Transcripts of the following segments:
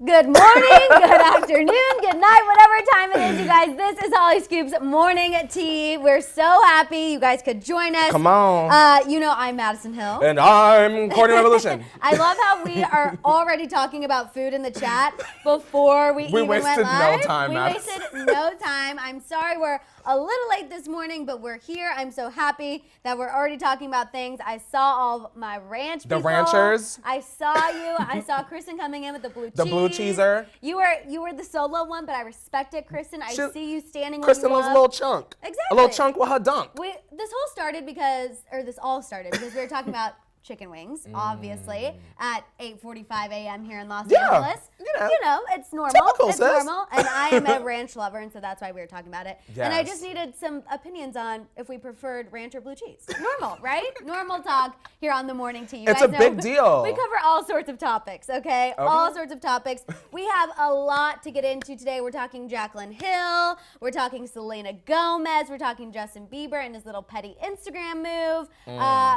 Good morning, good afternoon, good night, whatever time it is, you guys. This is Hollyscoop's morning tea. We're so happy you guys could join us. Come on. You know, I'm Maddison Hill. And I'm Kourtney Revolution. I love how we are already talking about food in the chat before we even went live. We wasted no time, Maddison. We wasted no time. I'm sorry we're a little late this morning, but we're here. I'm so happy that we're already talking about things. I saw all my ranch people. The ranchers. I saw you. I saw Kristen coming in with the blue cheese. The blue cheeser. You were the solo one, but I respect it, Kristen. I see you standing where Kristen you was love. a little chunk. Exactly. A little chunk with her dunk. This all started because we were talking about chicken wings, obviously, at 8:45 a.m. here in Los Angeles. You know, it's normal. Typical, it's sis. normal. And I am a ranch lover, and so that's why we were talking about it. Yes. And I just needed some opinions on if we preferred ranch or blue cheese. Normal, right? Normal talk here on the morning tea. You It's guys a know big deal. We cover all sorts of topics, okay? All sorts of topics. We have a lot to get into today. We're talking Jaclyn Hill. We're talking Selena Gomez. We're talking Justin Bieber and his little petty Instagram move.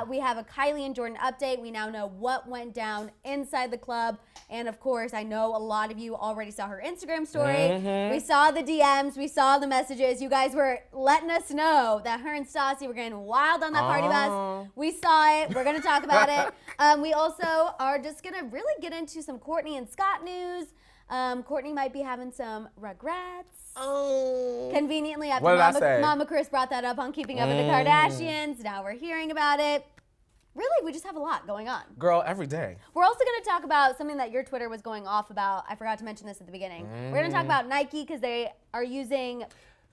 We have a Kylie and Jordyn update. We now know what went down inside the club. And of course, I know a lot of you already saw her Instagram story. We saw the DMs. We saw the messages. You guys were letting us know that her and Stassi were getting wild on that party bus. We saw it. We're going to talk about it. We also are just going to really get into some Kourtney and Scott news. Kourtney might be having some regrets. Conveniently, after Mama Chris brought that up on Keeping Up with the Kardashians. Now we're hearing about it. Really, we just have a lot going on. Girl, every day. We're also going to talk about something that your Twitter was going off about. I forgot to mention this at the beginning. We're going to talk about Nike because they are using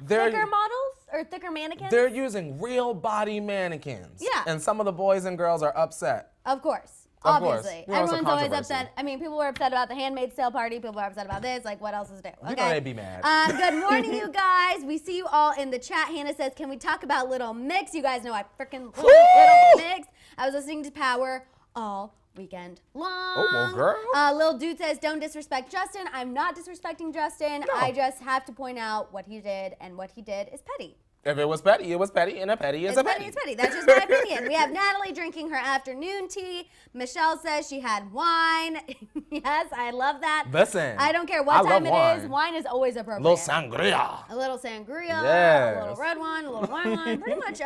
thicker models or thicker mannequins. They're using real body mannequins. Yeah. And some of the boys and girls are upset. Of course. Of Obviously. course. Everyone's always upset. I mean, people were upset about the Handmaid's Tale party. People were upset about this. Like, what else is new? Okay. You know they'd be mad. Good morning, you guys. We see you all in the chat. Hannah says, can we talk about Little Mix? You guys know I freaking love Little Mix. I was listening to Power all weekend long. Oh, well, girl. Lil Dude says, don't disrespect Justin. I'm not disrespecting Justin. No. I just have to point out what he did, and what he did is petty. If it was petty, it was petty, and a petty is a petty. It's petty. That's just my opinion. We have Natalie drinking her afternoon tea. Michelle says she had wine. Yes, I love that. Listen. I don't care what time it is. Wine is always appropriate. A little sangria. A little sangria. Yes. A little red wine. A little white wine. Pretty much,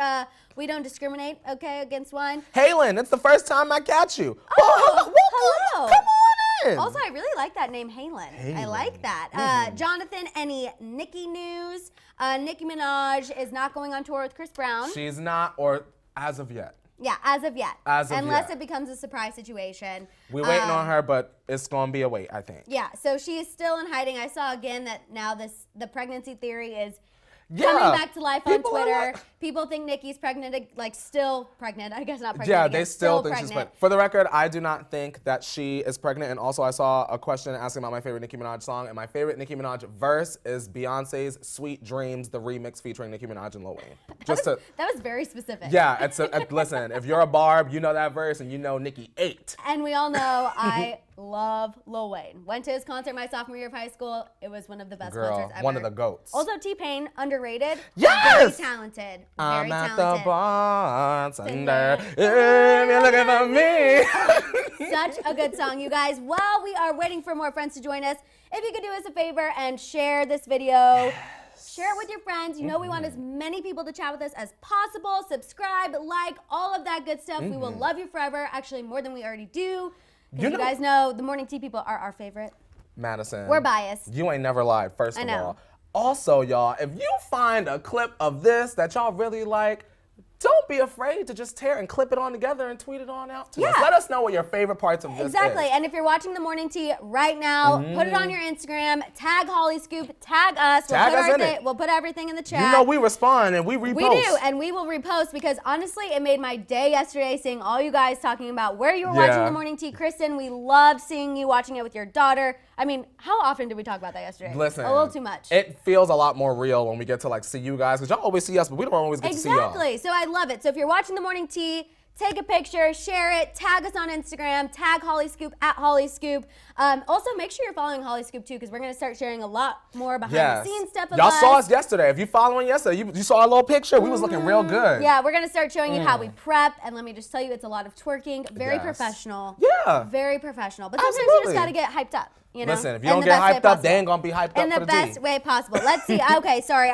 we don't discriminate, okay, against wine. Haylin, it's the first time I catch you. Oh, hello. Come on in. Also, I really like that name, Haylin. I like that. Jonathan, any Nicki news? Nicki Minaj is not going on tour with Chris Brown. She's not, or as of yet. Yeah, as of yet. Unless yet. it becomes a surprise situation. We're waiting on her, but it's going to be a wait, I think. Yeah, so she is still in hiding. I saw again that now the pregnancy theory is coming back to life on Twitter. People think Nicki's pregnant, like still pregnant. I guess not pregnant. Yeah, again, they still think pregnant. she's pregnant. For the record, I do not think that she is pregnant. And also, I saw a question asking about my favorite Nicki Minaj song. And my favorite Nicki Minaj verse is Beyonce's Sweet Dreams, the remix featuring Nicki Minaj and Lil Wayne. That was very specific. Yeah, listen, if you're a Barb, you know that verse and you know Nicki ate. And we all know I love Lil Wayne. Went to his concert my sophomore year of high school. It was one of the best concerts ever. One of the GOATs. Also, T-Pain, underrated. Yes! Very talented. I'm very at talented. the bartender, if you're looking for me. Such a good song, you guys. While we are waiting for more friends to join us, if you could do us a favor and share this video. Share it with your friends. You know we want as many people to chat with us as possible. Subscribe, like, all of that good stuff. We will love you forever. Actually, more than we already do. You guys know the morning tea people are our favorite. Madison. We're biased. You ain't never lied, first of all. Also, y'all, if you find a clip of this that y'all really like, don't be afraid to just tear and clip it on together and tweet it on out to us. Let us know what your favorite parts of this is. Exactly. And if you're watching the morning tea right now, put it on your Instagram, tag Hollyscoop, tag us. We'll put everything in the chat. You know we respond and we repost. We do, and we will repost because honestly, it made my day yesterday seeing all you guys talking about where you were watching the morning tea. Kristen, we loved seeing you watching it with your daughter. I mean, how often did we talk about that yesterday? Listen, a little too much. It feels a lot more real when we get to like see you guys, because y'all always see us, but we don't always get to see y'all. Exactly. So I love it. So if you're watching the morning tea, take a picture, share it, tag us on Instagram, tag Hollyscoop at Hollyscoop. Also, make sure you're following Hollyscoop too, because we're going to start sharing a lot more behind the scenes stuff of Y'all saw us yesterday. If you following yesterday, you saw our little picture. We was looking real good. Yeah, we're going to start showing you how we prep. And let me just tell you, it's a lot of twerking. Very professional. Yeah. Very professional. But sometimes you just got to get hyped up. You know? Listen, if you don't get hyped up, they ain't gonna be hyped up in for the the best tea. way possible. Let's see. Okay, sorry.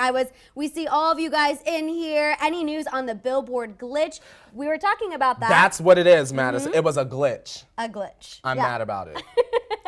We see all of you guys in here. Any news on the Billboard glitch? We were talking about that. That's what it is, Madison. It was a glitch. A glitch. I'm mad about it.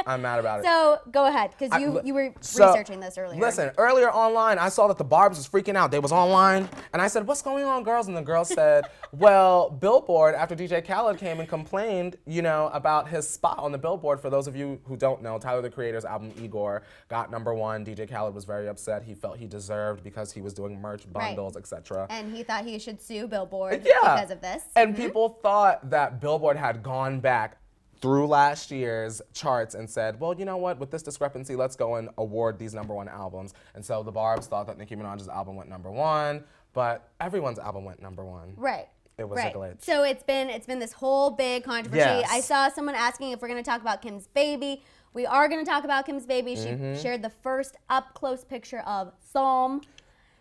I'm mad about it. So go ahead, because you were researching this earlier. Listen, earlier online, I saw that the Barbs was freaking out. They was online, and I said, "What's going on, girls?" And the girls said, "Well, Billboard, after DJ Khaled came and complained, about his spot on the Billboard. For those of you who don't know, Tyler the Creator's album Igor got #1. DJ Khaled was very upset. He felt he deserved because he was doing merch bundles, etc. And he thought he should sue Billboard Yeah. because of this. And people thought that Billboard had gone back through last year's charts and said, well, you know what, with this discrepancy, let's go and award these #1 albums. And so the Barbs thought that Nicki Minaj's album went #1, but everyone's album went #1. Right. It was a glitch. So it's been this whole big controversy. Yes. I saw someone asking if we're going to talk about Kim's baby. We are going to talk about Kim's baby. She shared the first up-close picture of Psalm.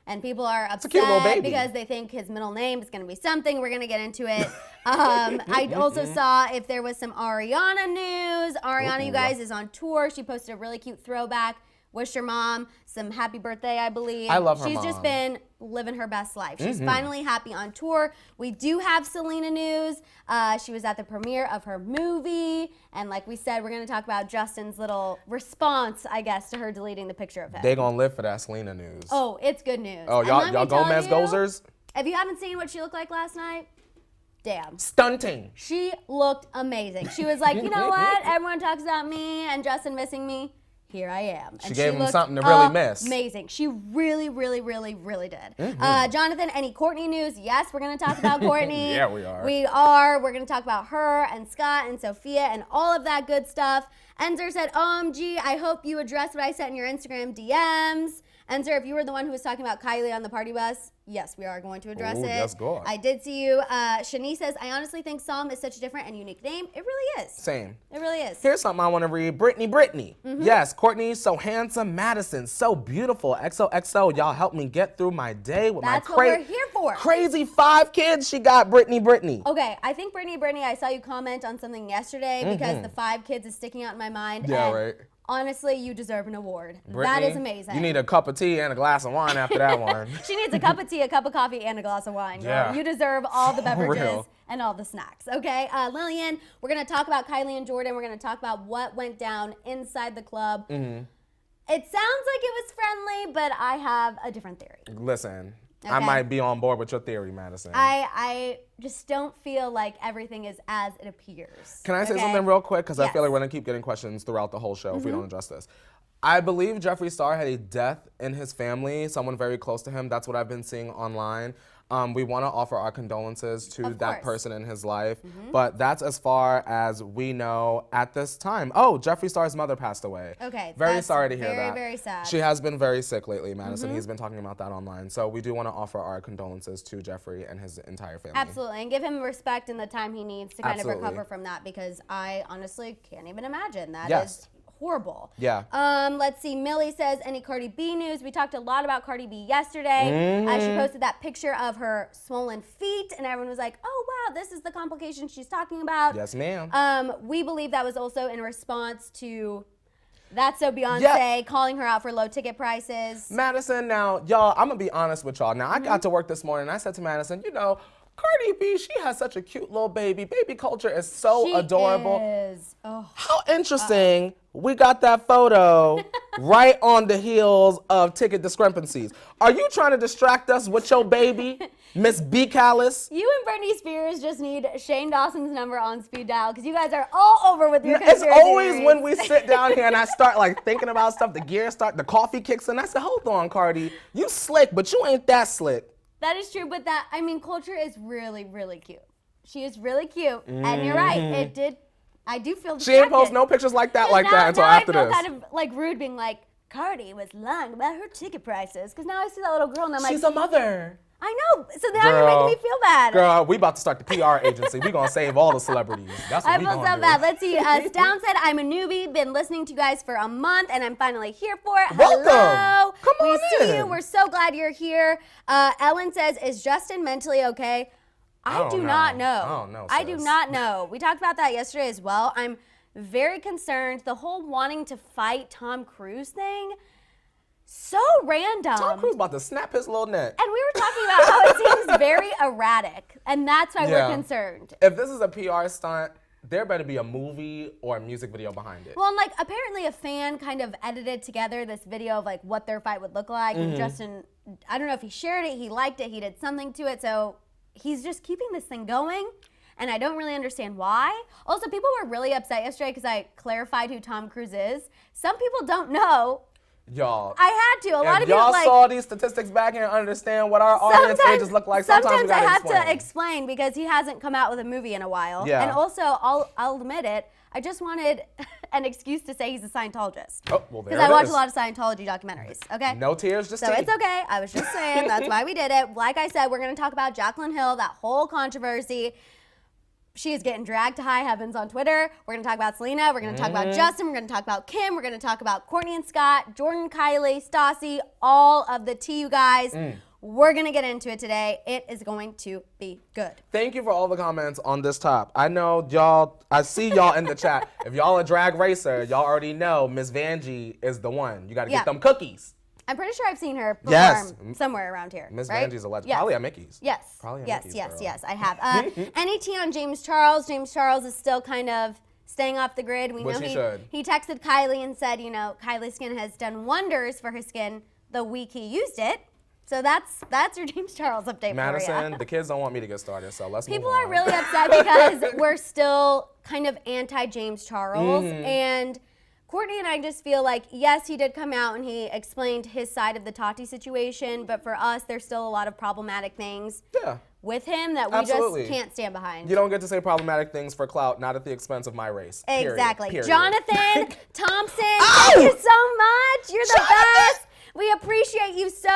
And people are upset because they think his middle name is going to be something. We're going to get into it. I also saw if there was some Ariana news. Ariana, you guys, is on tour. She posted a really cute throwback. Wished her mom some happy birthday, I believe. I love her She's mom. just been living her best life. She's finally happy on tour. We do have Selena news. She was at the premiere of her movie. And like we said, we're going to talk about Justin's little response, I guess, to her deleting the picture of him. They gonna live for that Selena news. Oh, it's good news. Oh, y'all Gomez Gozers? If you haven't seen what she looked like last night, damn. Stunting. She looked amazing. She was like, you know what? Everyone talks about me and Justin missing me. Here I am. She gave him something to really miss. Amazing. She really, really, really, really did. Jonathan, any Kourtney news? Yes, we're going to talk about Kourtney. Yeah, we are. We are. We're going to talk about her and Scott and Sophia and all of that good stuff. Enzer said, OMG, I hope you addressed what I said in your Instagram DMs. Enzer, if you were the one who was talking about Kylie on the party bus, yes, we are going to address it. Yes, go on. I did see you. Shanice says, I honestly think Psalm is such a different and unique name. It really is. Same. It really is. Here's something I want to read. Brittany. Yes, Kourtney, so handsome. Madison, so beautiful. XOXO, y'all help me get through my day with That's my what we're here for. Crazy 5 kids she got, Brittany. Okay, I think Brittany, I saw you comment on something yesterday because the 5 kids is sticking out in my mind. Yeah, and right. Honestly, you deserve an award. Brittany, that is amazing. You need a cup of tea and a glass of wine after that one. She needs a cup of tea, a cup of coffee, and a glass of wine. Girl. Yeah. You deserve all the beverages real. and all the snacks, okay? Lillian, we're going to talk about Kylie and Jordyn. We're going to talk about what went down inside the club. It sounds like it was friendly, but I have a different theory. Listen, Okay. I might be on board with your theory, Madison. I just don't feel like everything is as it appears. Can I say something real quick? Because I feel like Yes. we're going to keep getting questions throughout the whole show if we don't address this. I believe Jeffree Star had a death in his family, someone very close to him. That's what I've been seeing online. We want to offer our condolences to that person in his life. But that's as far as we know at this time. Oh, Jeffree Star's mother passed away. Okay. Very sorry to hear that. Very, very sad. She has been very sick lately, Madison. He's been talking about that online. So we do want to offer our condolences to Jeffree and his entire family. Absolutely, and give him respect and the time he needs to kind Absolutely. of recover from that, because I honestly can't even imagine. That is horrible. Yeah. Let's see. Millie says, any Cardi B news? We talked a lot about Cardi B yesterday. She posted that picture of her swollen feet, and everyone was like, oh, wow, this is the complication she's talking about. Yes, ma'am. We believe that was also in response to That's So Beyonce calling her out for low ticket prices. Madison, now, y'all, I'm going to be honest with y'all. Now, I got to work this morning, and I said to Madison, you know, Cardi B, she has such a cute little baby. Baby culture is so adorable. Is. Oh. How interesting we got that photo right on the heels of ticket discrepancies. Are you trying to distract us with your baby, Miss B. Callis? You and Britney Spears just need Shane Dawson's number on speed dial, because you guys are all over with your It's conspiracy always theories. when we sit down here and I start like thinking about stuff, the coffee kicks in. I said, hold on, Cardi, you slick, but you ain't that slick. That is true, but culture is really, really cute. She is really cute, and you're right. I do feel distracted. She ain't post no pictures like that until after this. I feel kind of like rude being like, Cardi was lying about her ticket prices, because now I see that little girl and I'm like, she's a mother. I know, so now you're making me feel bad. Girl, we about to start the PR agency. We gonna save all the celebrities. That's what I we feel gonna so do. bad. Let's see. Stown said, I'm a newbie, been listening to you guys for a month, and I'm finally here for it. Welcome. Hello. Come on We see in. you. We're so glad you're here. Ellen says, is Justin mentally okay? I do not know. I don't know, I do sis. not know. We talked about that yesterday as well. I'm very concerned. The whole wanting to fight Tom Cruise thing, so random. Tom Cruise about to snap his little neck. And we were talking about how it seems very erratic, and that's why we're concerned. If this is a PR stunt, there better be a movie or a music video behind it. Well, and like apparently a fan kind of edited together this video of like what their fight would look like, and Justin, I don't know if he shared it, he liked it, he did something to it, so he's just keeping this thing going. And I don't really understand why. Also, people were really upset yesterday because I clarified who Tom Cruise is. Some people don't know. Y'all, I had to. A lot of people y'all saw these statistics back here and understand what our audience ages look like. Sometimes I have to explain because he hasn't come out with a movie in a while. Yeah. And also, I'll admit it, I just wanted an excuse to say he's a Scientologist. Oh, well, there it is. Because I watch a lot of Scientology documentaries, okay? No tears, just So it's okay. I was just saying, that's why we did it. Like I said, we're going to talk about Jaclyn Hill, that whole controversy. She is getting dragged to high heavens on Twitter. We're going to talk about Selena. We're going to talk about Justin. We're going to talk about Kim. We're going to talk about Kourtney and Scott, Jordyn, Kylie, Stassi, all of the tea, you guys. We're going to get into it today. It is going to be good. Thank you for all the comments on this top. I know y'all, I see y'all in the chat. If y'all a drag racer, y'all already know Miss Vanjie is the one. You got to get them cookies. I'm pretty sure I've seen her perform somewhere around here. Miss right? Vanjie's a legend. Probably at Mickey's. Yes. Probably at Mickey's, yes, I have. Any tea on James Charles? James Charles is still kind of staying off the grid. We know he texted Kylie and said, you know, Kylie's skin has done wonders for her skin the week he used it. So that's your James Charles update Madison, for you. the kids don't want me to get started, so let's People move on. are really upset because we're still kind of anti-James Charles. And Kourtney and I just feel like, yes, he did come out and he explained his side of the Tati situation, but for us, there's still a lot of problematic things with him that we just can't stand behind. You don't get to say problematic things for clout, not at the expense of my race. Exactly. Period. Jonathan Thompson, thank you so much. You're the best. We appreciate you so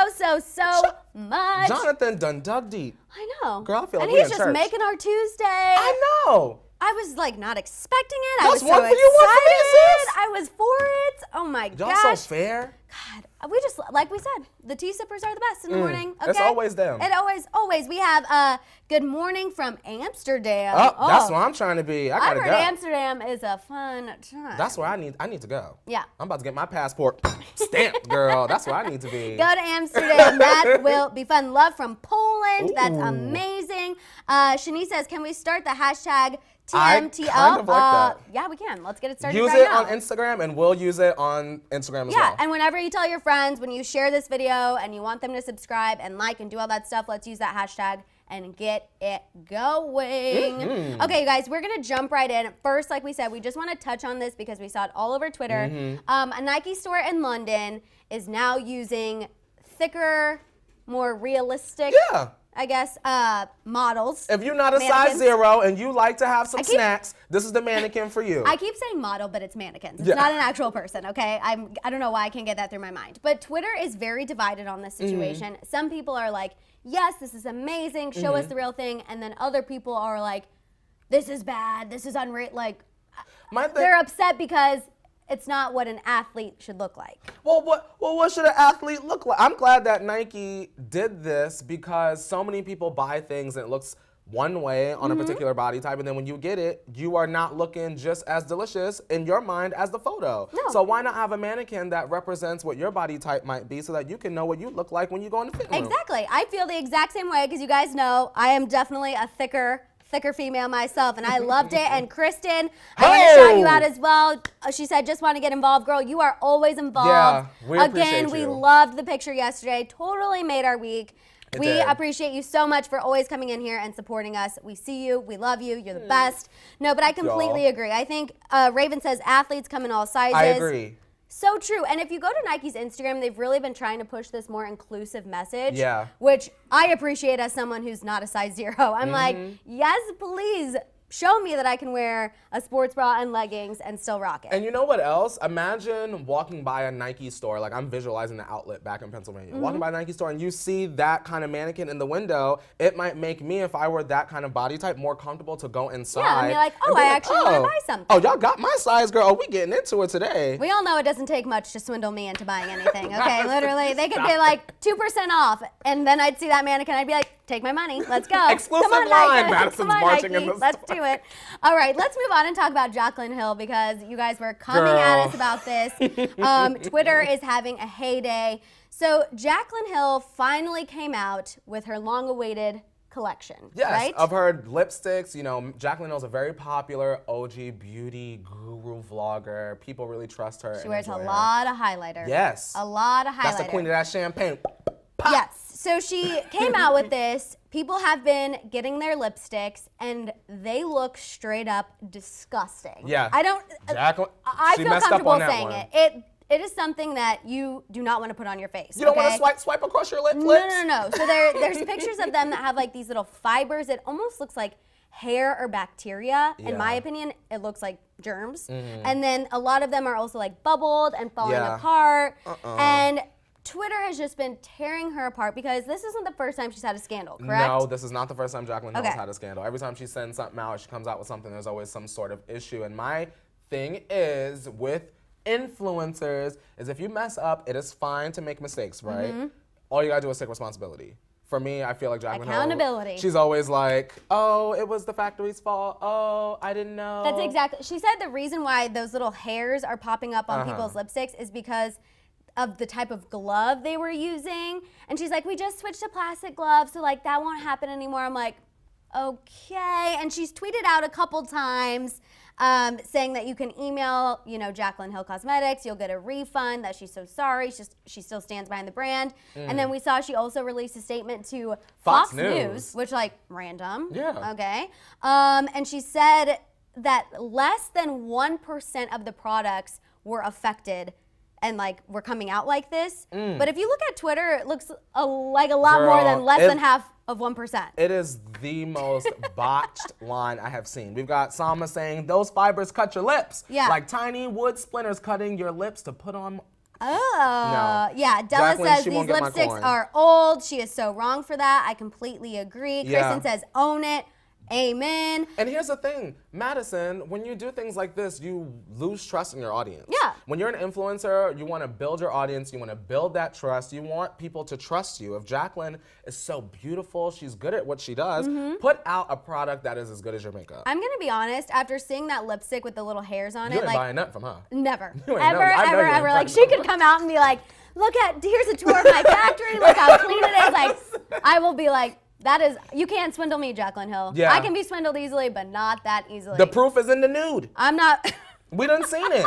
much. Jonathan done dug deep. I know. Girl, I feel like and we he's in just church. making our Tuesday. I know. I was like not expecting it. That's I was so one for excited. you, one for me, sis. I was for it. Oh my gosh. Y'all so fair. God, we just, like we said, the tea sippers are the best in the morning. Okay? It's always them. It always. We have good morning from Amsterdam. Oh, that's where I'm trying to be. I gotta heard go. Amsterdam is a fun time. That's where I need to go. Yeah. I'm about to get my passport stamped, girl. That's where I need to be. Go to Amsterdam. That will be fun. Love from Poland. Ooh. That's amazing. Shanice says, can we start the hashtag TMTL? I kind of like that. Yeah, we can. Let's get it started use right it now. on Instagram, and we'll use it on Instagram as well. Yeah, and whenever you tell your friends, when you share this video and you want them to subscribe and like and do all that stuff, let's use that hashtag and get it going. Okay, you guys, we're going to jump right in. First, like we said, we just want to touch on this because we saw it all over Twitter. A Nike store in London is now using thicker, more realistic I guess, models. If you're not a size 0 and you like to have some snacks, this is the mannequin for you. I keep saying model, but it's mannequins. It's not an actual person, okay? I don't know why I can't get that through my mind. But Twitter is very divided on this situation. Some people are like, yes, this is amazing. Show us the real thing. And then other people are like, this is bad. This is unreal. Like, they're upset because it's not what an athlete should look like. Well, what should an athlete look like? I'm glad that Nike did this because so many people buy things and it looks one way on a particular body type, and then when you get it, you are not looking just as delicious in your mind as the photo. No. So why not have a mannequin that represents what your body type might be so that you can know what you look like when you go in the fitting room? Exactly. I feel the exact same way because you guys know I am definitely a thicker female myself, and I loved it. And Kristen, I want to shout you out as well. She said, just want to get involved. Girl, you are always involved. Yeah, we appreciate Again, you. we loved the picture yesterday. Totally made our week. It we did. appreciate you so much for always coming in here and supporting us. We see you. We love you. You're the best. No, but I completely agree. I think Raven says athletes come in all sizes. I agree. So true. And if you go to Nike's Instagram, they've really been trying to push this more inclusive message. Yeah. Which I appreciate as someone who's not a size 0. I'm like, yes, please show me that I can wear a sports bra and leggings and still rock it. And you know what else? Imagine walking by a Nike store, like I'm visualizing the outlet back in Pennsylvania. Walking by a Nike store and you see that kind of mannequin in the window, it might make me, if I were that kind of body type, more comfortable to go inside. Yeah, and be like, oh, I actually want to buy something. Oh, y'all got my size, girl. Oh, we getting into it today. We all know it doesn't take much to swindle me into buying anything, okay? Literally, they could be like 2% off, and then I'd see that mannequin, I'd be like, take my money. Let's go. Exclusive Come on, line. Nike. Madison's Come on, marching Nike. in the Let's store. do it. All right, let's move on and talk about Jaclyn Hill because you guys were coming at us about this. Twitter is having a heyday. So Jaclyn Hill finally came out with her long-awaited collection, yes, right? of her lipsticks. You know, Jaclyn Hill's a very popular OG beauty guru vlogger. People really trust her. She wears a lot of highlighter. Yes. A lot of highlighter. That's the queen of that champagne. Pop. Yes. So she came out with this. People have been getting their lipsticks, and they look straight up disgusting. Yeah. I don't. Jaclyn, I she feel messed up comfortable on that saying one. it is something that you do not want to put on your face. You don't okay? want to swipe across your lips? No. So there's pictures of them that have like these little fibers. It almost looks like hair or bacteria. In my opinion, it looks like germs. And then a lot of them are also like bubbled and falling apart. And Twitter has just been tearing her apart because this isn't the first time she's had a scandal, correct? No, this is not the first time Jaclyn Hill has had a scandal. Every time she sends something out, she comes out with something, there's always some sort of issue. And my thing is with influencers is if you mess up, it is fine to make mistakes, right? All you gotta do is take responsibility. For me, I feel like Jaclyn Accountability. Hill, she's always like, oh, it was the factory's fault. Oh, I didn't know. That's exactly. She said the reason why those little hairs are popping up on people's lipsticks is because of the type of glove they were using. And she's like, we just switched to plastic gloves, so like that won't happen anymore. I'm like, okay. And she's tweeted out a couple times saying that you can email, Jaclyn Hill Cosmetics, you'll get a refund, that she's so sorry, she still stands behind the brand. And then we saw she also released a statement to Fox News, which like random. Yeah. Okay. And she said that less than 1% of the products were affected and like we're coming out like this. But if you look at Twitter, it looks like a lot more than less than half of 1%. It is the most botched line I have seen. We've got Sama saying, those fibers cut your lips. Yeah. Like tiny wood splinters cutting your lips to put on. Oh, No. yeah. Della Jaclyn, says she these won't get my lipsticks coin. are old. She is so wrong for that. I completely agree. Yeah. Kristen says own it. Amen. And here's the thing, Madison, when you do things like this, you lose trust in your audience. Yeah. When you're an influencer, you want to build your audience, you want to build that trust, you want people to trust you. If Jaclyn is so beautiful, she's good at what she does, put out a product that is as good as your makeup. I'm going to be honest, after seeing that lipstick with the little hairs on You it, ain't like buying nothing from her. never, You ain't ever, I know ever, you ain't ever. Like buying she could come out and be like, look at, here's a tour of my factory, look how clean it is. Like, I will be like, you can't swindle me, Jaclyn Hill. Yeah. I can be swindled easily, but not that easily. The proof is in the nude. I'm not. We done seen it.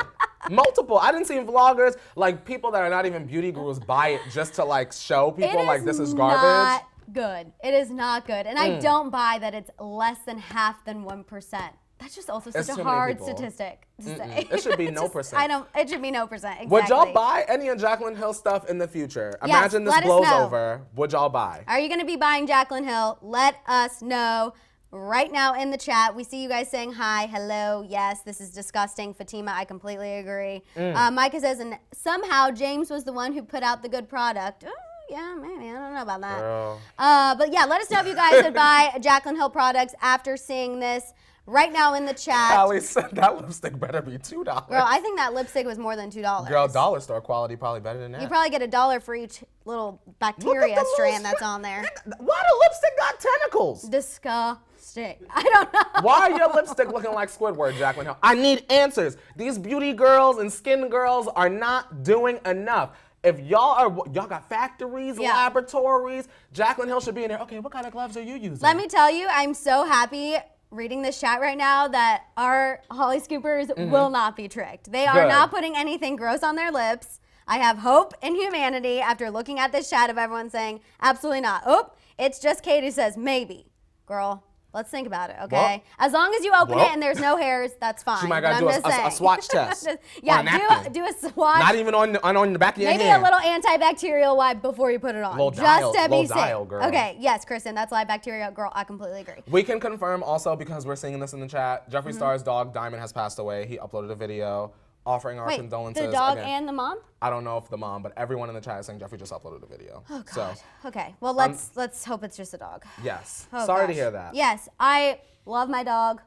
Multiple. I didn't see vloggers, like people that are not even beauty gurus buy it just to like show people like this is garbage. Not good. It is not good. And I don't buy that it's less than half than 1%. That's just also It's such too a many hard people. statistic to say. It should be It's no just- percent. It should be no percent. Exactly. Would y'all buy any of Jaclyn Hill stuff in the future? Yes, Imagine this let us blows know. over. Would y'all buy? Are you going to be buying Jaclyn Hill? Let us know right now in the chat. We see you guys saying hi, hello, yes, this is disgusting. Fatima, I completely agree. Micah says, and somehow James was the one who put out the good product. Oh, yeah, maybe. I don't know about that. Girl. But yeah, let us know if you guys would buy Jaclyn Hill products after seeing this right now in the chat. Kylie said that lipstick better be $2. Girl, I think that lipstick was more than $2. Girl, dollar store quality probably better than that. You probably get $1 for each little bacteria strand that's on there. Why the lipstick got tentacles? Disgusting. I don't know. Why are your lipstick looking like Squidward, Jaclyn Hill? I need answers. These beauty girls and skin girls are not doing enough. If y'all got factories, laboratories, Jaclyn Hill should be in there. Okay, what kind of gloves are you using? Let me tell you, I'm so happy reading this chat right now that our Hollyscoopers will not be tricked. They are not putting anything gross on their lips. I have hope in humanity after looking at this chat of everyone saying, absolutely not. Oh, it's just Kate who says, maybe. Girl, let's think about it, okay? Well, as long as you open it and there's no hairs, that's fine. She might But got to I'm do just a saying. swatch test. Yeah, or a napkin. do a swatch. Not even on the back of your Maybe hand. a little antibacterial wipe before you put it on. Little just dial- to be little safe. dial, girl. Okay, yes, Kristen, that's live bacteria. Girl, I completely agree. We can confirm also, because we're seeing this in the chat, Jeffree Star's dog Diamond has passed away. He uploaded a video offering our condolences. The dog again. and the mom? I don't know if the mom, but everyone in the chat is saying Jeffree just uploaded a video. Oh God. So, okay. Well, let's hope it's just a dog. yes. Oh, Sorry to gosh. hear that. Yes, I love my dog.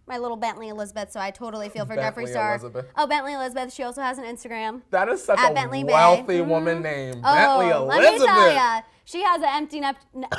my little Bentley Elizabeth, so I totally feel for Bentley Jeffree Star. Elizabeth. Oh, Bentley Elizabeth. She also has an Instagram. That is such a Bentley wealthy Bay. woman name. Oh, Bentley Elizabeth. let me tell ya, she has an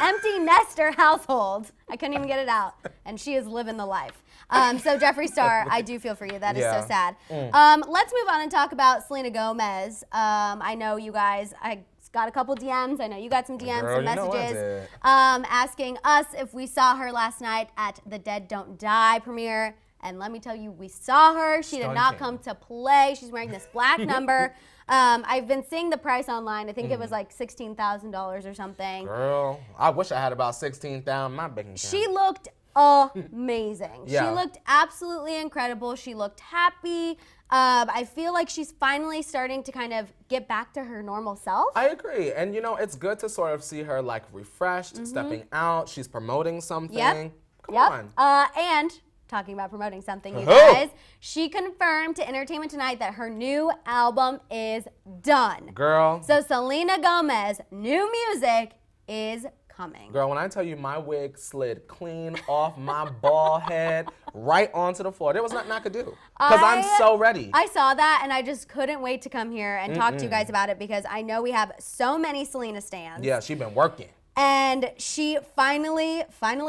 empty nester household. I couldn't even get it out, and she is living the life. So Jeffree Star, I do feel for you. That is so sad. Let's move on and talk about Selena Gomez. I know you guys, I got a couple DMs. I know you got some DMs, Girl, some messages, asking us if we saw her last night at the Dead Don't Die premiere. And let me tell you, we saw her. She did not come to play. She's wearing this black number. I've been seeing the price online. I think it was like $16,000 or something. Girl, I wish I had about $16,000 in my bank account. She looked amazing. Yeah. She looked absolutely incredible. She looked happy. I feel like she's finally starting to kind of get back to her normal self. I agree. And, you know, it's good to sort of see her, like, refreshed, stepping out. She's promoting something. Yep. Come on. And talking about promoting something, you guys, she confirmed to Entertainment Tonight that her new album is done. Girl. So Selena Gomez, new music is coming. Girl, when I tell you my wig slid clean off my bald head right onto the floor, there was nothing I could do. Because I'm so ready. I saw that and I just couldn't wait to come here and talk to you guys about it because I know we have so many Selena stans. Yeah, she's been working. And she finally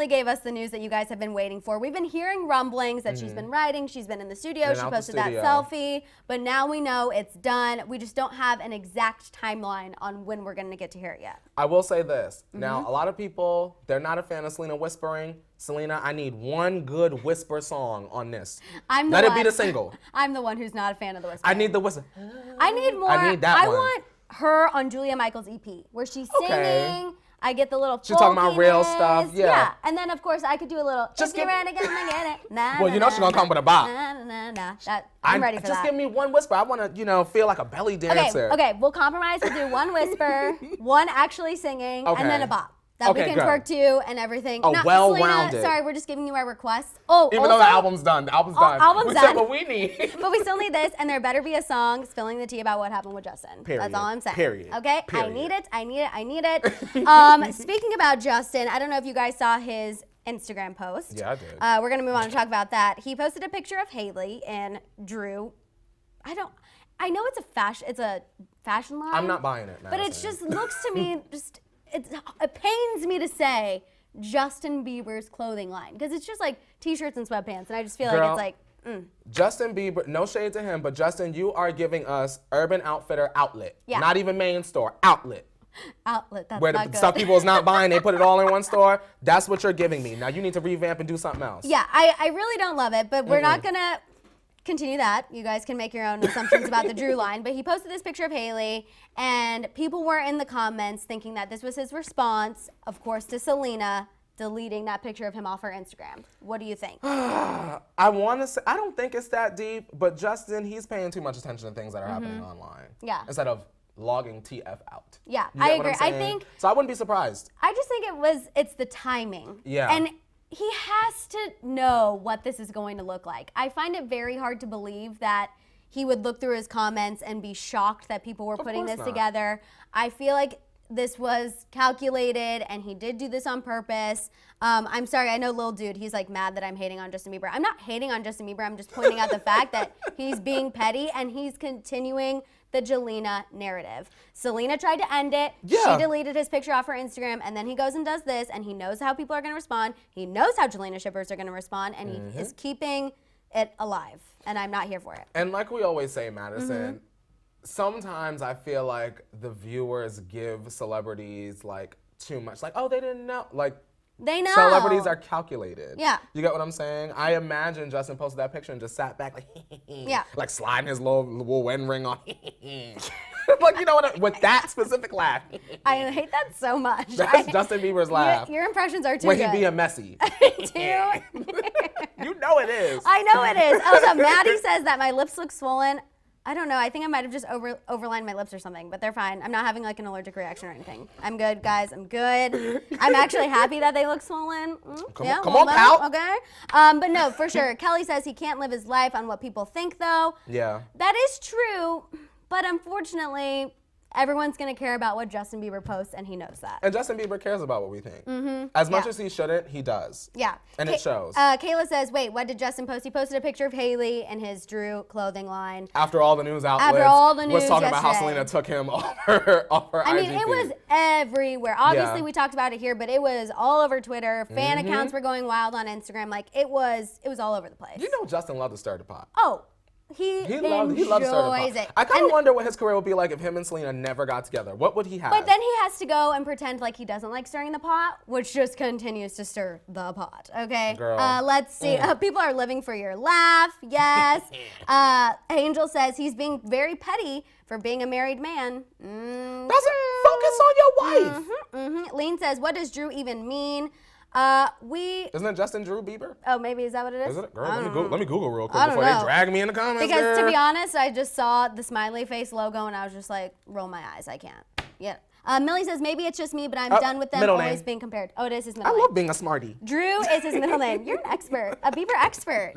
gave us the news that you guys have been waiting for. We've been hearing rumblings that she's been writing, she's been in the studio, she posted that selfie, but now we know it's done. We just don't have an exact timeline on when we're gonna get to hear it yet. I will say this. Now, a lot of people, they're not a fan of Selena whispering. Selena, I need one good whisper song on this. Let it be the single. I'm the one who's not a fan of the whisper. I need the whisper. I need more. I need that one. I want her on Julia Michaels' EP, where she's singing. I get the little She's talking about real stuff, yeah. And then, of course, I could do a little, just get ready, gonna get it. Nah, well, you know she's gonna come with a bop. I'm ready for that. Just give me one whisper. I wanna, you know, feel like a belly dancer. Okay, we'll compromise. We'll do one whisper, one actually singing, and then a bop. That we can twerk to and everything. Well-rounded. Sorry, we're just giving you our requests. Even though the album's done. The album's done. Album's we done. said what we need. But we still need this, and there better be a song spilling the tea about what happened with Justin. Period. That's all I'm saying. Period. Okay? Period. I need it. Speaking about Justin, I don't know if you guys saw his Instagram post. Yeah, I did. We're going to move on and talk about that. He posted a picture of Hailey and Drew. I know it's a fashion line. I'm not buying it, But it just looks to me it pains me to say Justin Bieber's clothing line because it's just like t-shirts and sweatpants, and I just feel like it's like. Justin Bieber, no shade to him, but Justin, you are giving us Urban Outfitter outlet. Yeah. Not even main store, outlet. Outlet, that's where not the good. stuff people is not buying, they put it all in one store. That's what you're giving me. Now you need to revamp and do something else. Yeah, I really don't love it, but we're not gonna continue that. You guys can make your own assumptions about the Drew line, but he posted this picture of Hailey, and people were in the comments thinking that this was his response, of course, to Selena deleting that picture of him off her Instagram. What do you think? I want to say, I don't think it's that deep, but Justin, he's paying too much attention to things that are happening online. Yeah. Instead of logging TF out. Yeah, You get I what agree. I'm saying? So I wouldn't be surprised. I just think it's the timing. Yeah. And he has to know what this is going to look like. I find it very hard to believe that he would look through his comments and be shocked that people were putting this together. I feel like this was calculated and he did do this on purpose. I'm sorry, I know Lil Dude, he's like mad that I'm hating on Justin Bieber. I'm not hating on Justin Bieber, I'm just pointing out the fact that he's being petty and he's continuing the Jelena narrative. Selena tried to end it. Yeah. She deleted his picture off her Instagram, and then he goes and does this, and he knows how people are going to respond. He knows how Jelena shippers are going to respond, and he is keeping it alive, and I'm not here for it. And like we always say, Maddison, sometimes I feel like the viewers give celebrities like too much. Like, oh, they didn't know. Like, they know. Celebrities are calculated. Yeah. You get what I'm saying? I imagine Justin posted that picture and just sat back like, yeah, like sliding his little wedding ring on. Like, you know what? With that specific laugh. I hate that so much. That's Justin Bieber's laugh. Your impressions are too when good. When he being messy. You know it is. I know it is. Oh, so Maddie says that my lips look swollen. I don't know. I think I might have just overlined my lips or something, but they're fine. I'm not having like an allergic reaction or anything. I'm good, guys. I'm good. I'm actually happy that they look swollen. Come on, pal. Okay. But no, for sure. Kelly says he can't live his life on what people think, though. Yeah. That is true, but unfortunately, everyone's going to care about what Justin Bieber posts, and he knows that. And Justin Bieber cares about what we think. As much as he shouldn't, he does. Yeah. And it shows. Kayla says, wait, what did Justin post? He posted a picture of Haley and his Drew clothing line. After all the news outlets was talking about how Selena took him off her I mean, it was everywhere. Obviously, we talked about it here, but it was all over Twitter. Fan accounts were going wild on Instagram. Like, it was all over the place. You know Justin loved to stir the pot. Oh. He loves it. I kind of wonder what his career would be like if him and Selena never got together. What would he have? But then he has to go and pretend like he doesn't like stirring the pot, which just continues to stir the pot. Okay. Girl. Let's see. People are living for your laugh. Yes. Angel says he's being very petty for being a married man. Doesn't focus on your wife. Lean says, what does Drew even mean? Isn't it Justin Drew Bieber? Oh, maybe is that what it is? Is it? Girl, let me Google real quick before they drag me in the comments. Because to be honest, I just saw the smiley face logo and I was just like, roll my eyes. I can't. Yeah. Millie says, maybe it's just me, but I'm done with them always being compared. Oh, it is his middle name. I love being a smarty. Drew is his middle name. You're an expert, a Bieber expert.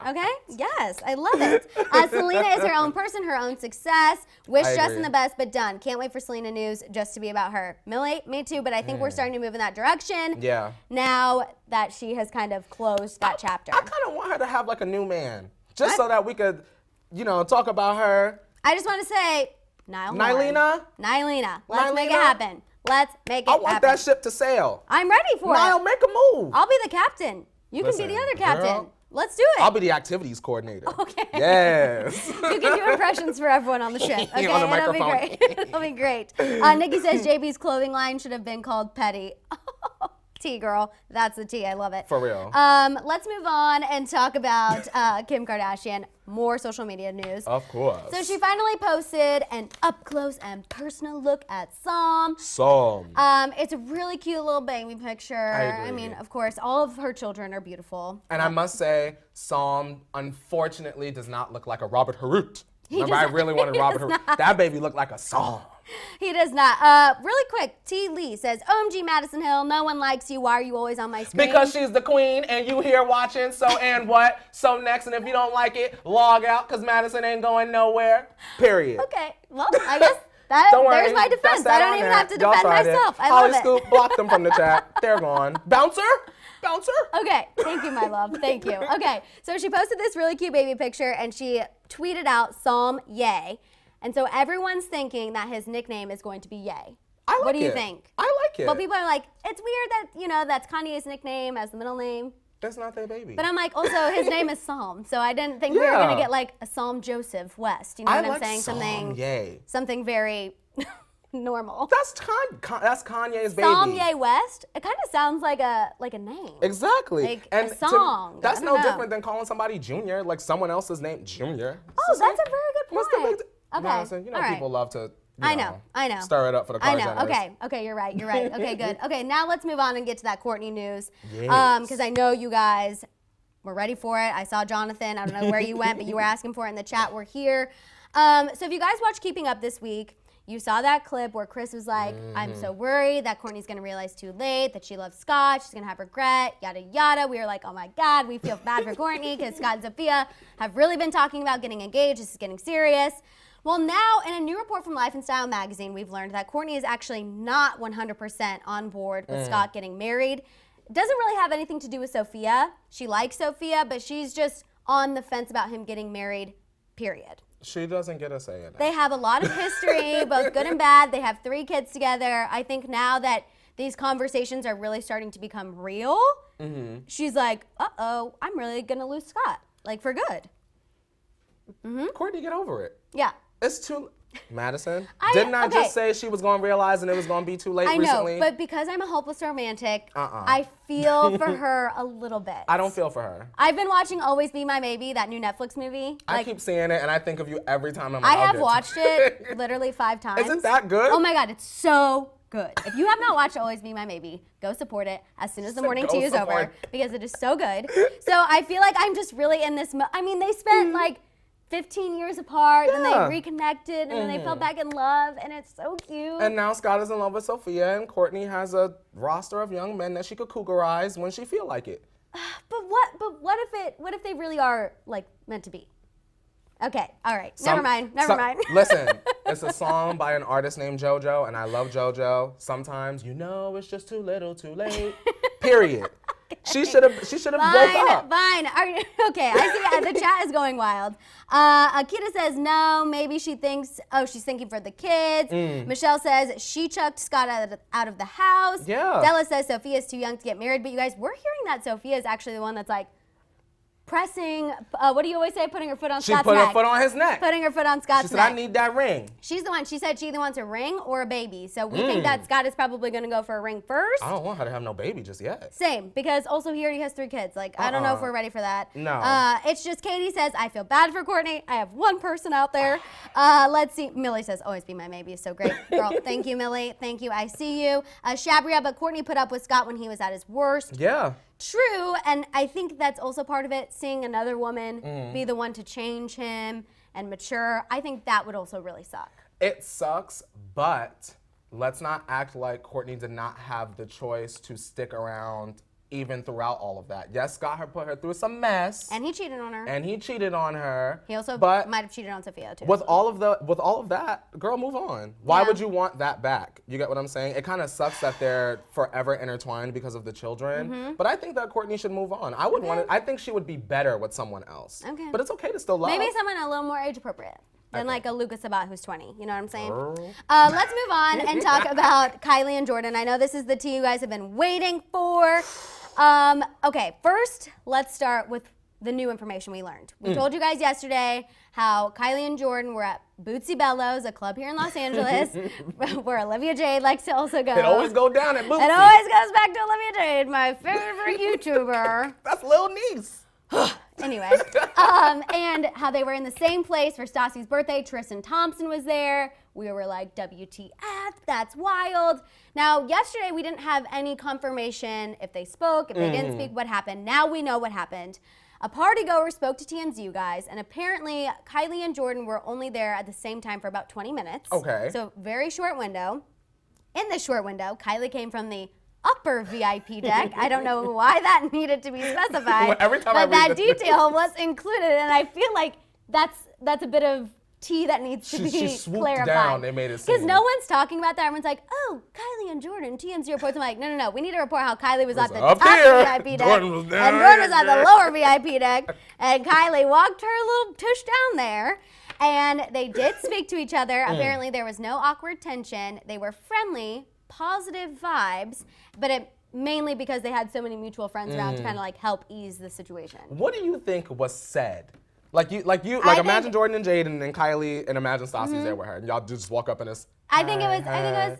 Okay? Yes, I love it. Selena is her own person, her own success. Wish Justin the best, but done. Can't wait for Selena news just to be about her. Millie, me too, but I think we're starting to move in that direction. Yeah. Now that she has kind of closed that chapter. I kind of want her to have like a new man, just so that we could, talk about her. I just want to say, Nylena. Let's make it happen. Let's make it happen. I want that ship to sail. I'm ready for it. Nile, make a move. I'll be the captain. You can be the other captain. Girl, let's do it. I'll be the activities coordinator. Okay. Yes. You can do impressions for everyone on the ship. Okay, on the microphone. It'll be great. It'll be great. Nikki says JB's clothing line should have been called Petty. T, girl. That's the T. I love it. For real. Let's move on and talk about Kim Kardashian. More social media news. Of course. So she finally posted an up-close and personal look at Psalm. It's a really cute little baby picture. I mean, of course, all of her children are beautiful. And I must say, Psalm, unfortunately, does not look like a Robert Harut. Remember, I really wanted Robert Harut. That baby looked like a Psalm. He does not. Really quick, T. Lee says, OMG Maddison Hill, no one likes you. Why are you always on my screen? Because she's the queen and you here watching, so and what? So next, and if you don't like it, log out because Madison ain't going nowhere, period. Okay, well, I guess there's my defense. I don't even have to defend myself. I love it. Hollyscoop, block them from the chat. They're gone. Bouncer? Okay, thank you, my love. Thank you. Okay, so she posted this really cute baby picture and she tweeted out Psalm Yay. And so everyone's thinking that his nickname is going to be Ye. What do you think? I like it. But people are like, it's weird that, that's Kanye's nickname as the middle name. That's not their baby. But I'm like, also, his name is Psalm. So I didn't think we were going to get like a Psalm Joseph West. You know what I'm saying? Something very normal. That's Kanye's baby. Psalm Ye West. It kind of sounds like a name. Exactly. Like a song. That's no different than calling somebody Junior, like someone else's name, Junior. Oh, that's a very good point. Okay. Madison, people love to I know. Stir it up for the car Okay, you're right. Okay, good. Okay, now let's move on and get to that Kourtney news. Yes. Because I know you guys were ready for it. I saw Jonathan. I don't know where you went, but you were asking for it in the chat. We're here. So if you guys watched Keeping Up this week, you saw that clip where Chris was like, I'm so worried that Kourtney's going to realize too late that she loves Scott. She's going to have regret, yada, yada. We were like, oh, my God, we feel bad for Kourtney because Scott and Sophia have really been talking about getting engaged. This is getting serious. Well, now, in a new report from Life and Style magazine, we've learned that Kourtney is actually not 100% on board with Scott getting married. It doesn't really have anything to do with Sophia. She likes Sophia, but she's just on the fence about him getting married, period. She doesn't get a say in it. They have a lot of history, both good and bad. They have 3 kids together. I think now that these conversations are really starting to become real, she's like, uh-oh, I'm really going to lose Scott, like for good. Kourtney, get over it. Yeah. It's too... Madison, didn't I just say she was going to realize and it was going to be too late recently? I know, but because I'm a hopeless romantic, I feel for her a little bit. I don't feel for her. I've been watching Always Be My Maybe, that new Netflix movie. I keep seeing it and I think of you every time I'm like, I have watched it literally 5 times. Isn't that good? Oh my God, it's so good. If you have not watched Always Be My Maybe, go support it as soon as the morning tea is over because it is so good. So I feel like I'm just really in this, I mean, they spent like 15 years apart, then they reconnected, and then they fell back in love, and it's so cute. And now Scott is in love with Sophia, and Kourtney has a roster of young men that she could cougarize when she feel like it. But what if they really are like meant to be? Okay, all right. Never mind. Listen, it's a song by an artist named JoJo, and I love JoJo. Sometimes you know it's just too little, too late. Period. Okay. She should have woke up. Fine. Okay, I see the chat is going wild. Akita says no, maybe she thinks, she's thinking for the kids. Michelle says she chucked Scott out of the house. Yeah. Della says Sophia's too young to get married, but you guys, we're hearing that Sophia is actually the one that's like, pressing, what do you always say? Putting her foot on Scott's neck. She put her foot on his neck. Putting her foot on Scott's neck. She said, I need that ring. She's the one. She said she either wants a ring or a baby. So we think that Scott is probably going to go for a ring first. I don't want her to have no baby just yet. Same, because also he already has 3 kids. Like, I don't know if we're ready for that. No. It's just Katie says, I feel bad for Kourtney. I have one person out there. Let's see. Millie says, always be my maybe. So great. Girl, thank you, Millie. Thank you. I see you. Shabria, but Kourtney put up with Scott when he was at his worst. Yeah. True, and I think that's also part of it, seeing another woman be the one to change him and mature. I think that would also really suck. It sucks, but let's not act like Kourtney did not have the choice to stick around even throughout all of that. Yes, Scott had put her through some mess. And he cheated on her. He also might have cheated on Sophia too. With all of that, girl, move on. Why would you want that back? You get what I'm saying? It kind of sucks that they're forever intertwined because of the children. But I think that Kourtney should move on. I think she would be better with someone else. Okay. But it's okay to still love. Maybe someone a little more age appropriate than like a Lucas Sabat who's 20. You know what I'm saying? Let's move on and talk about Kylie and Jordyn. I know this is the tea you guys have been waiting for. Okay, first, let's start with the new information we learned. We told you guys yesterday how Kylie and Jordyn were at Bootsy Bellows, a club here in Los Angeles, where Olivia Jade likes to also go. It always goes down at Bootsy. It always goes back to Olivia Jade, my favorite YouTuber. That's Lil Niece. Anyway, and how they were in the same place for Stassi's birthday. Tristan Thompson was there. We were like, WTF, that's wild. Now, yesterday we didn't have any confirmation if they spoke, if they didn't speak, what happened. Now we know what happened. A party goer spoke to TMZ, you guys, and apparently Kylie and Jordyn were only there at the same time for about 20 minutes. Okay. So very short window. In this short window, Kylie came from the upper VIP deck. I don't know why that needed to be specified, but that detail was included, and I feel like that's a bit of tea that needs to be she swooped clarified. Down, they made it because no one's talking about that. Everyone's like, oh, Kylie and Jordyn, TMZ reports. I'm like, no. We need to report how Kylie was at the top VIP deck, Jordyn was there, and Jordyn was at the lower VIP deck, and Kylie walked her little tush down there. And they did speak to each other. Apparently, there was no awkward tension. They were friendly, positive vibes, but mainly because they had so many mutual friends around to kind of like help ease the situation. What do you think was said? Like imagine Jordyn and Jade and then Kylie and imagine Stassi's there with her and y'all just walk up and it's I think it was hi,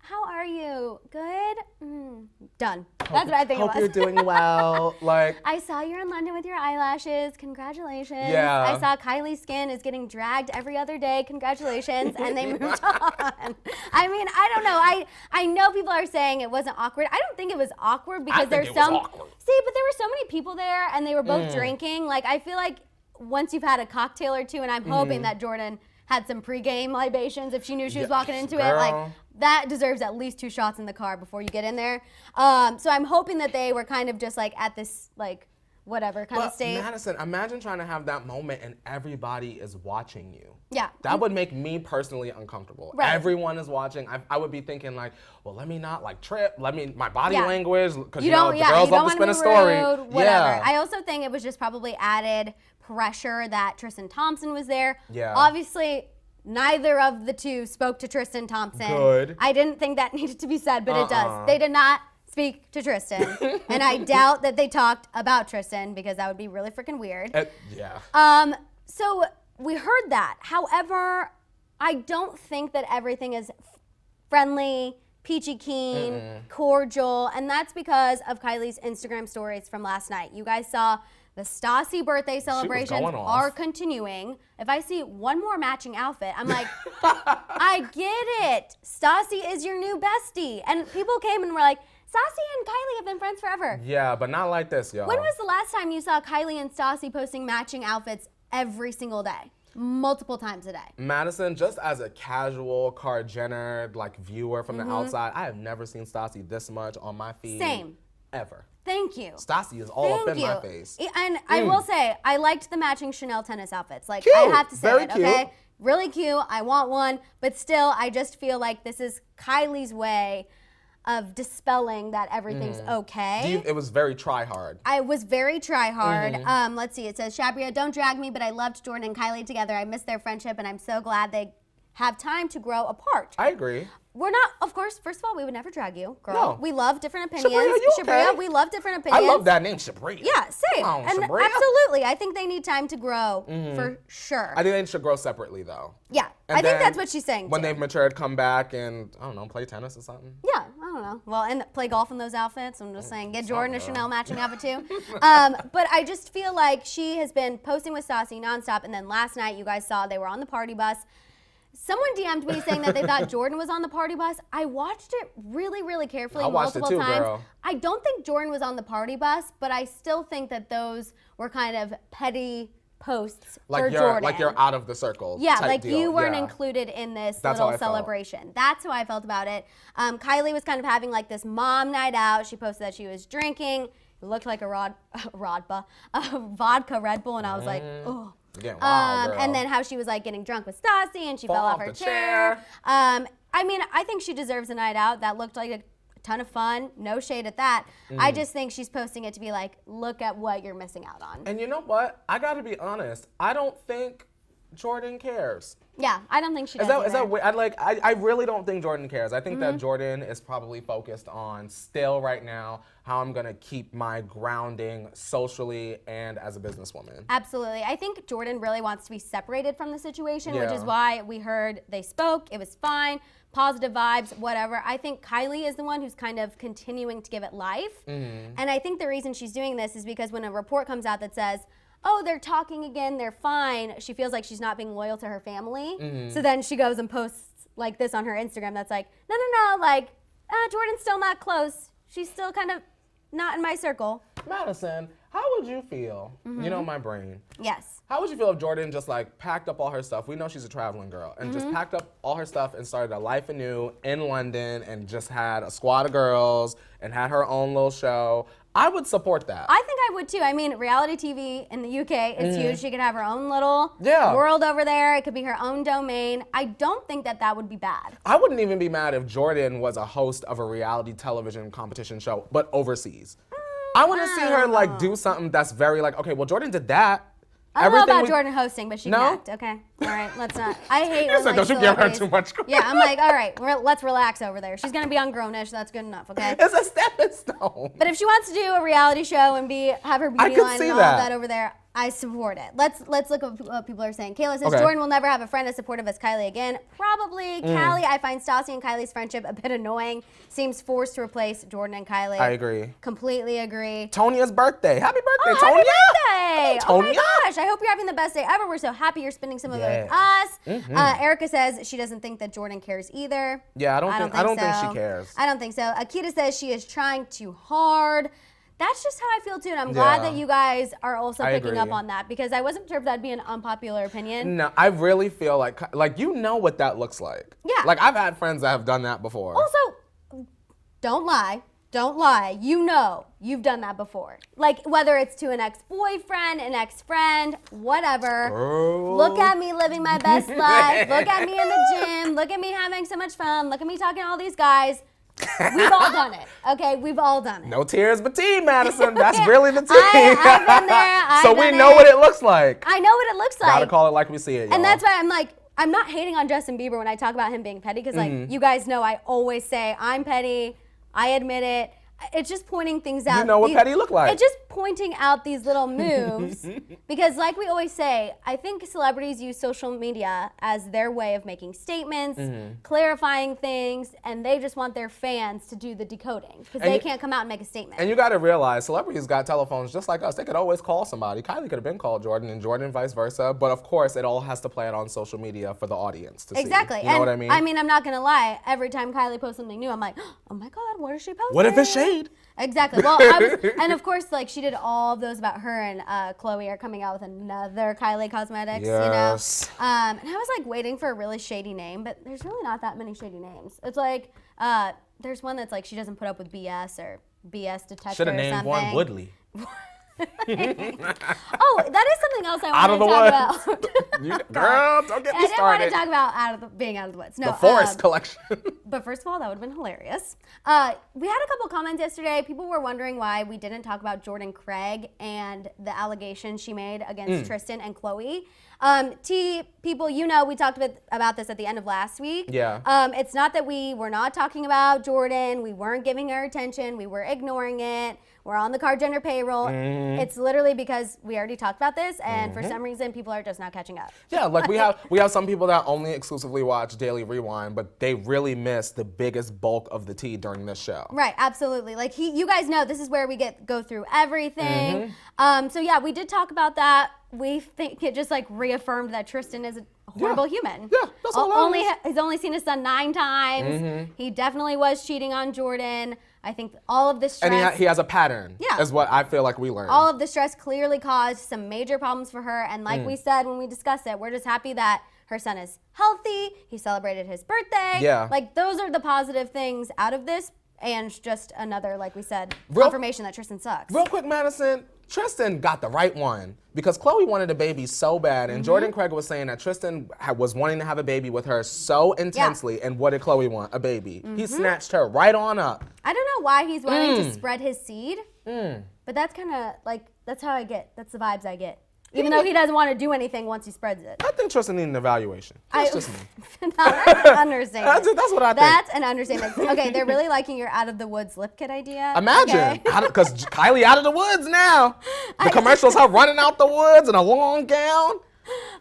how are you? Good? Done. That's what I think it was. Hope you're doing well. Like, I saw you're in London with your eyelashes. Congratulations. Yeah. I saw Kylie's skin is getting dragged every other day. Congratulations. And they moved on. I mean, I don't know. I know people are saying it wasn't awkward. I don't think it was awkward because there's some. See, but there were so many people there and they were both drinking. Like, I feel like once you've had a cocktail or two, and I'm hoping that Jordyn had some pregame libations if she knew she was walking into it. Like, that deserves at least 2 shots in the car before you get in there. So I'm hoping that they were kind of just like at this like whatever kind of state. Madison, imagine trying to have that moment and everybody is watching you. Yeah. That would make me personally uncomfortable. Right. Everyone is watching. I would be thinking like, well, let me not like trip. My body language, because the girls love to spin a story. Rude, whatever. I also think it was just probably added pressure that Tristan Thompson was there. Yeah. Obviously, neither of the two spoke to Tristan Thompson. Good. I didn't think that needed to be said, but it does. They did not speak to Tristan. And I doubt that they talked about Tristan because that would be really freaking weird. Yeah. So we heard that. However, I don't think that everything is friendly, peachy keen, cordial, and that's because of Kylie's Instagram stories from last night. You guys saw the Stassi birthday celebrations are continuing. If I see one more matching outfit, I'm like, I get it. Stassi is your new bestie. And people came and were like, Stassi and Kylie have been friends forever. Yeah, but not like this, y'all. When was the last time you saw Kylie and Stassi posting matching outfits every single day? Multiple times a day. Madison, just as a casual Kar Jenner like viewer from the outside, I have never seen Stassi this much on my feed. Same. ever. Thank you. Stassi is all up in my face. And I will say, I liked the matching Chanel tennis outfits. Like, cute. I have to say Very it, cute. okay? Really cute. I want one. But still, I just feel like this is Kylie's way of dispelling that everything's okay. It was very try-hard. I was very try-hard. Let's see. It says, Shabria, don't drag me, but I loved Jordyn and Kylie together. I miss their friendship, and I'm so glad they have time to grow apart. I agree. We're not, of course, first of all, we would never drag you, girl. No. We love different opinions. Shabria, okay? We love different opinions. I love that name, Shabria. Yeah, same. Come on, And Shabria. absolutely, I think they need time to grow, for sure. I think they should grow separately, though. Yeah, And I think then that's what she's saying, when too. they've matured, come back and, I don't know, play tennis or something. Yeah, I don't know. Well, and play golf in those outfits. I'm just saying, get Jordyn a Chanel matching outfit, too. But I just feel like she has been posting with Stassi nonstop, and then last night, you guys saw they were on the party bus. Someone DM'd me saying that they thought Jordyn was on the party bus. I watched it really, really carefully multiple times. Girl. I don't think Jordyn was on the party bus, but I still think that those were kind of petty posts for Jordyn. Like you're out of the circle. Yeah, type like deal. you weren't Yeah. included in this That's how little I felt. celebration. That's how I felt about it. Kylie was kind of having like this mom night out. She posted that she was drinking. It looked like a vodka Red Bull, and I was like, oh. Getting wild, girl. And then how she was like getting drunk with Stassi and she fell off her the chair. I mean, I think she deserves a night out. That looked like a ton of fun. No shade at that. I just think she's posting it to be like, look at what you're missing out on. And you know what? I gotta be honest. I don't think Jordyn cares. Yeah, I don't think she does. Is that weird? I really don't think Jordyn cares. I think that Jordyn is probably focused on still right now how I'm gonna keep my grounding socially and as a businesswoman. Absolutely. I think Jordyn really wants to be separated from the situation, which Yeah. is why we heard they spoke. It was fine. Positive vibes, whatever. I think Kylie is the one who's kind of continuing to give it life. And I think the reason she's doing this is because when a report comes out that says, oh, they're talking again, they're fine, she feels like she's not being loyal to her family. So then she goes and posts like this on her Instagram that's like, no, like, Jordyn's still not close. She's still kind of not in my circle. Madison, how would you feel? You know my brain. Yes. How would you feel if Jordyn just like packed up all her stuff? We know she's a traveling girl, and just packed up all her stuff and started a life anew in London and just had a squad of girls and had her own little show. I would support that. I think I would too. I mean, reality TV in the UK is huge. She could have her own little world over there. It could be her own domain. I don't think that that would be bad. I wouldn't even be mad if Jordyn was a host of a reality television competition show, but overseas. I want to see her like do something that's very like, okay, well, Jordyn did that. I don't know about Jordyn hosting, but she can No? act, okay? All right, let's not. I hate You said, don't you give her too much credit. Yeah, I'm like, all right, let's relax over there. She's going to be on Grownish. That's good enough, okay? It's a stepping stone. But if she wants to do a reality show and have her beauty line and all of that over there, I support it. Let's look at what people are saying. Kayla says, Jordyn will never have a friend as supportive as Kylie again. Probably. Callie, I find Stassi and Kylie's friendship a bit annoying. Seems forced to replace Jordyn and Kylie. I agree. Completely agree. Tonia's birthday. Happy birthday, Oh, Tonya. happy birthday. Oh my Tonya. gosh. I hope you're having the best day ever. We're so happy you're spending some of it with us. Erica says she doesn't think that Jordyn cares either. Yeah, I don't think she cares. I don't think so. Akita says she is trying too hard. That's just how I feel too, and I'm glad that you guys are also picking up on that because I wasn't sure if that'd be an unpopular opinion. No, I really feel like you know what that looks like. Yeah. Like I've had friends that have done that before. Also, don't lie. Don't lie. You know you've done that before. Like whether it's to an ex-boyfriend, an ex-friend, whatever. Girl. Look at me living my best life. Look at me in the gym. Look at me having so much fun. Look at me talking to all these guys. We've all done it, okay? We've all done it. No tears but tea, Madison. That's really the tea. I've been there. So we know what it looks like. I know what it looks like. Gotta call it like we see it, y'all. And that's why I'm like, I'm not hating on Justin Bieber when I talk about him being petty because like you guys know I always say I'm petty. I admit it. It's just pointing things out. You know what petty look like. It's just pointing out these little moves because like we always say, I think celebrities use social media as their way of making statements, clarifying things, and they just want their fans to do the decoding because they can't come out and make a statement. And you gotta realize, celebrities got telephones just like us. They could always call somebody. Kylie could have been called Jordyn and Jordyn vice versa, but of course it all has to play out on social media for the audience to see. Exactly. You know what I mean? I mean, I'm not gonna lie. Every time Kylie posts something new, I'm like, oh my God, what is she posting? What if it's shade? Exactly. Well, and of course, like she did all of those about her and Khloe are coming out with another Kylie Cosmetics, Yes. you know. And I was like waiting for a really shady name, but there's really not that many shady names. It's like there's one that's like she doesn't put up with BS or BS detector Should have or named something. one Woodley. Oh, that is something else I wanted to talk about. Girl, don't get me I didn't want to started. talk about being out of the woods. No, The Forest collection. But first of all, that would have been hilarious. We had a couple comments yesterday. People were wondering why we didn't talk about Jordyn Craig and the allegations she made against Tristan and Khloe. People, we talked about this at the end of last week. Yeah. It's not that we were not talking about Jordyn. We weren't giving her attention. We were ignoring it. We're on the Card Gender payroll. It's literally because we already talked about this, and for some reason, people are just not catching up. Yeah, like we have some people that only exclusively watch Daily Rewind, but they really miss the biggest bulk of the tea during this show. Right, absolutely. Like you guys know, this is where we go through everything. So yeah, we did talk about that. We think it just like reaffirmed that Tristan is a horrible human. Yeah, that's all that is. He's only seen his son 9 times. He definitely was cheating on Jordyn. I think all of this stress. And he has a pattern. Yeah. Is what I feel like we learned. All of the stress clearly caused some major problems for her. And like we said when we discussed it, we're just happy that her son is healthy. He celebrated his birthday. Yeah. Like those are the positive things out of this. And just another, like we said, confirmation that Tristan sucks. Real quick, Maddison, Tristan got the right one because Khloe wanted a baby so bad, and Jordyn Craig was saying that Tristan was wanting to have a baby with her so intensely, and what did Khloe want? A baby. He snatched her right on up. I don't know why he's wanting to spread his seed, but that's kind of like, that's how I get, that's the vibes I get. Even though he doesn't want to do anything once he spreads it. I think Tristan needs an evaluation. That's just me. That's an understatement. That's what I think. That's an understatement. Okay, they're really liking your out of the woods lip kit idea. Imagine, because Kylie out of the woods now. The commercials, her running out the woods in a long gown.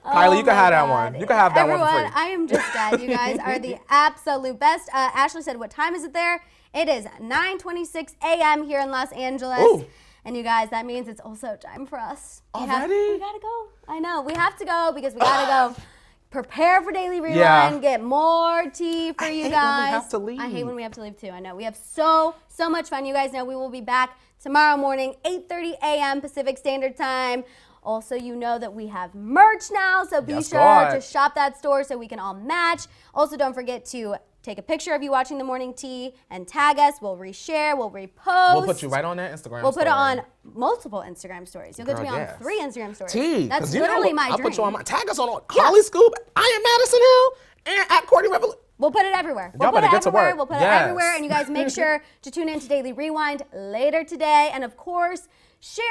Kylie, you can have that one. You can have that one for free. Everyone, I am just dead. You guys are the absolute best. Ashley said, what time is it there? It is 9:26 a.m. here in Los Angeles. Ooh. And you guys, that means it's also time for us. Already? We gotta go. I know. We have to go because we gotta go prepare for Daily Rewind, Yeah. get more tea for you guys. When we have to leave. I hate when we have to leave too. I know. We have so much fun. You guys know we will be back tomorrow morning, 8:30 a.m. Pacific Standard Time. Also, you know that we have merch now, so be sure to shop that store so we can all match. Also, don't forget to take a picture of you watching the morning tea and tag us. We'll reshare, we'll repost. We'll put you right on that Instagram We'll story. put it on multiple Instagram stories. You'll get to be on 3 Instagram stories. T, that's you literally know, my I'll dream. put you on tag us on Hollyscoop. I am Maddison Hill and at Kourtney Revolution. We'll put it everywhere. Y'all better get to work. We'll put it everywhere. And you guys make sure to tune in to Daily Rewind later today. And of course, share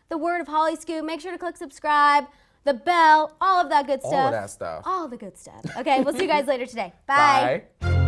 the word of Hollyscoop. Make sure to click subscribe, the bell, all of that good stuff. All of that stuff. All the good stuff. Okay, we'll see you guys later today. Bye. Bye.